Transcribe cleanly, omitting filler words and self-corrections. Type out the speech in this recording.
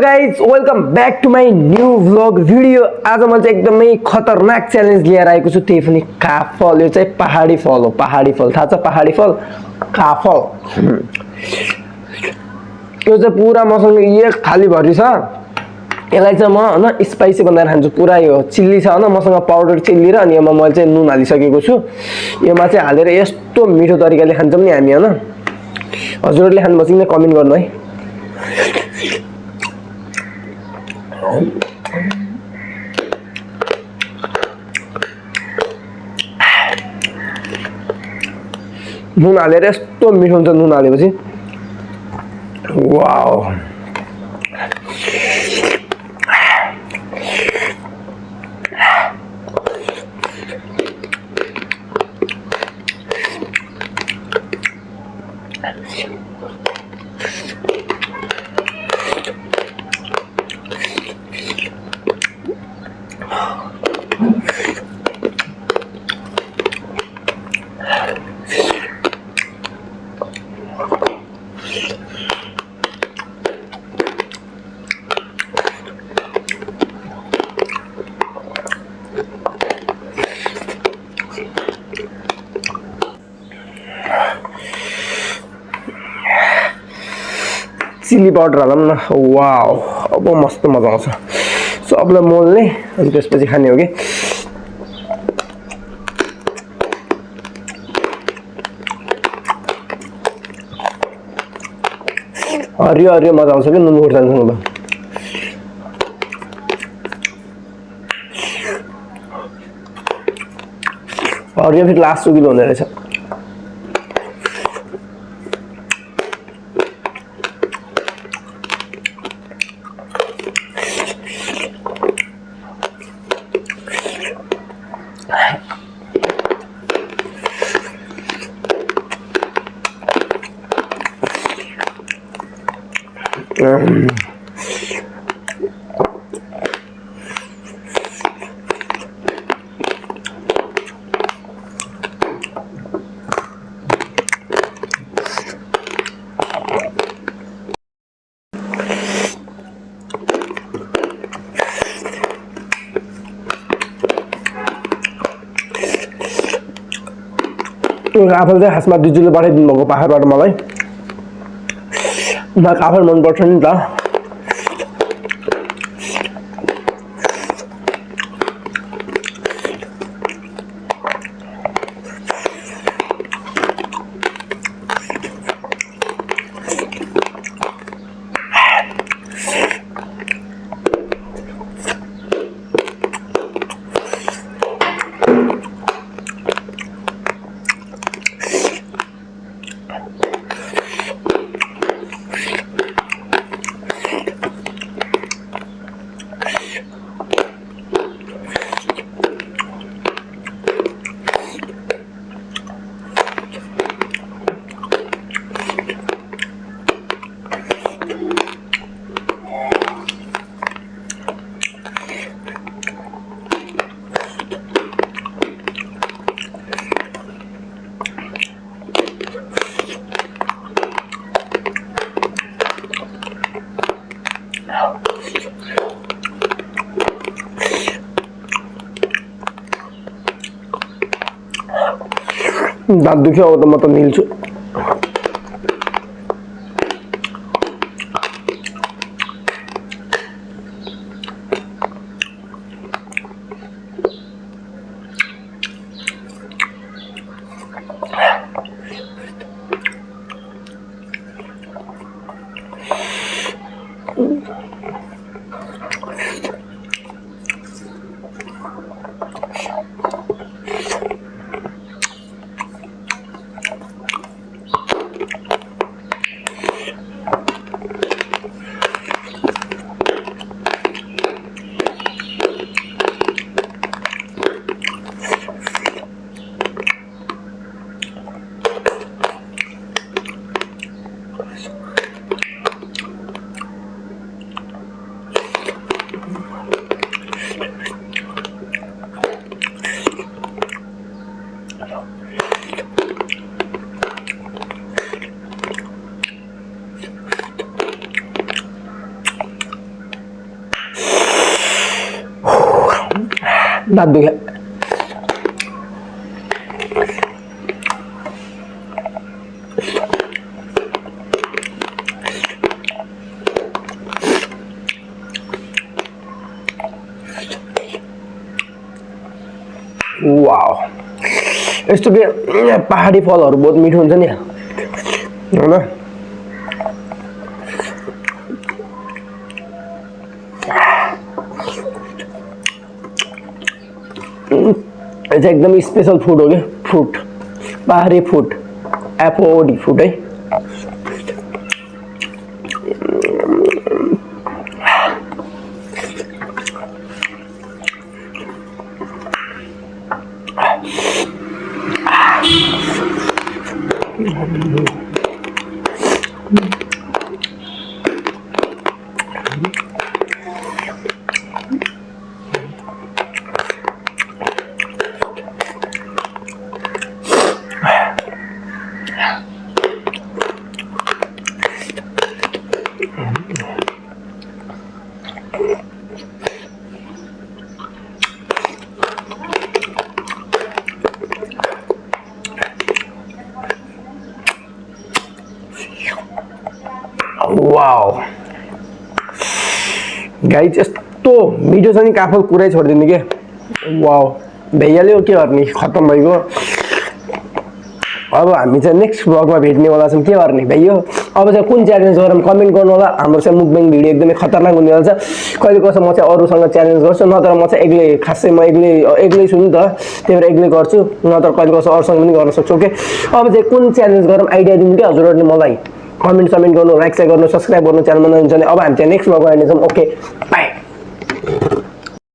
Guys welcome back to my new vlog video. आज म चाहिँ एकदमै खतरनाक च्यालेन्ज लिएर आएको छु, त्यही पनि काफल। यो चाहिँ पहाडी फल हो, पहाडी फल थाहा छ? पहाडी फल काफल। यो चाहिँ पुरा मसँग एक थाली भरि छ। यसलाई चाहिँ म होइन स्पाइसी बनाएर खान्छु। पुरा यो चिल्ली छ होइन, मसँग पाउडर चिल्ली र अनि यसमा मैले चाहिँ नुन हालिसकेको छु। यसमा चाहिँ हालेर यस्तो मिठो तरिकाले खान्छौँ नि हामी होइन। हजुरहरूले खानुपर्छ कि कमेन्ट गर्नु है। नुन हालेर यस्तो मिठो हुन्छ नुन हालेपछि। वाउ, चिल्ली पाउडर हालौँ न। वाउ, अब मस्त मजा आउँछ। सबलाई मोल्ने अनि त्यसपछि खाने हो कि। हरियो हरियो मजा आउँछ कि नुन खोर्सानीसँग त। हरियो फेरि लास्ट सुकिलो हुने रहेछ। काफल चाहिँ खासमा दिदीले पठाइदिनु भएको पाहाडबाट मलाई। मलाई काफल मनपर्छ नि त। दाँत दुख्यो अब त म त निल्छु। दाँत दुख्यो वाओ यस्तो के पहाडी फलहरू बहुत मिठो हुन्छ नि हैन यो चाहिँ एकदम स्पेशल फुड हो कि फ्रुट पहाडी फुड एपोडी फुड है वाओ गाइस यस्तो मिठो छ नि काफल कुरै छोड्दिने के वाओ भैयाले के गर्ने खत्तम भइगयो अब हामी चाहिँ नेक्स्ट ब्लगमा भेट्नेवाला छौँ के गर्ने भैया अब चाहिँ कुन च्यालेन्ज गरौँ कमेन्ट गर्नु होला हाम्रो चाहिँ मुकबेङ भिडियो एकदमै खतरनाक हुनेवाला छ कहिले कसो म चाहिँ अरूसँग च्यालेन्ज गर्छु नत्र म चाहिँ एक्लै खासै म एक्लै छु नि त त्यही भएर एक्लै गर्छु नत्र कहिले कसो अरूसँग पनि गर्न सक्छु ओके अब चाहिँ कुन च्यालेन्ज गरौँ आइडिया दिनु कि हजुरहरूले मलाई कमेन्ट गर्नु लाइक गर्नु सब्सक्राइब गर्नु च्यानलमा नहुन्छ भने अब हामी चाहिँ नेक्स्ट ब्लगमा हेर्नेछौँ ओके बाई